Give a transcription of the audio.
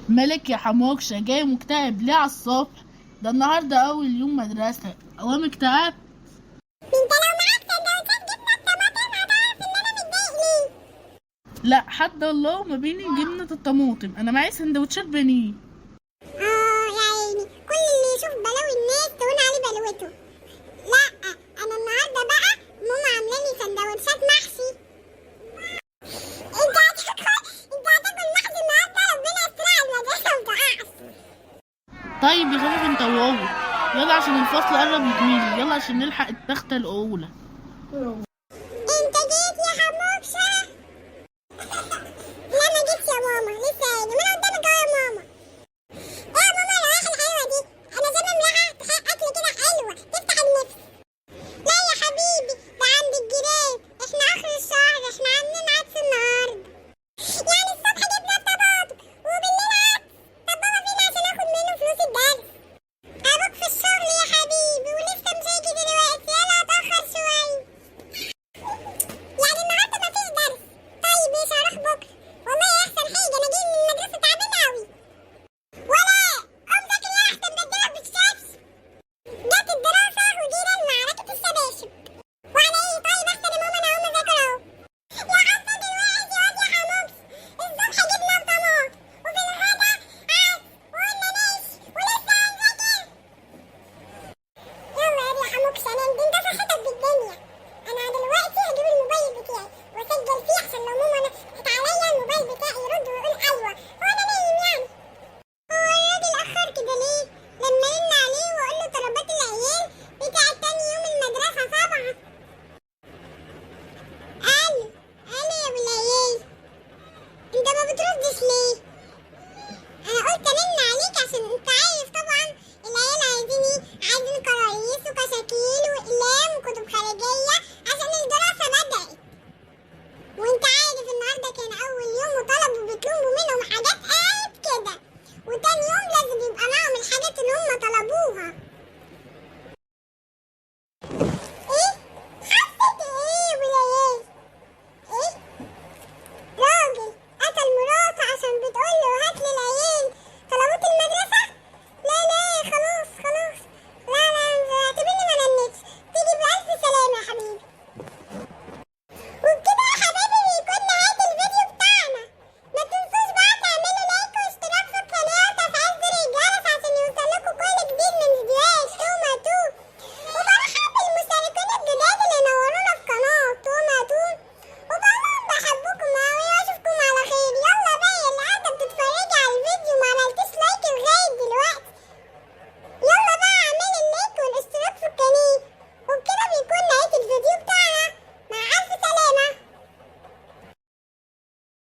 مالك يا حموكشة جاي مكتئب ليه على الصبح؟ ده النهاردة أول يوم مدرسة، أوام اكتئاب؟ انت لو معاك سندوتشات جبنه الطماطم هتعرف ان انا متضايق ليه. لا حد الله ما بيني جبنة الطماطم، أنا معايا سندوتشات بانيه. يا عيني، كل اللي يشوف بلاوي الناس تهون عليه بلوته. لا، انا النهارده بقى ماما عامله لي سندوتشات محشي. انت هتاكل محشي النهارده، ربنا يستر على المدرسه وتقعش. طيب يا خفيف انت وهو، يلا عشان الفصل قرب يتميلي، يلا عشان نلحق التختة الأولى.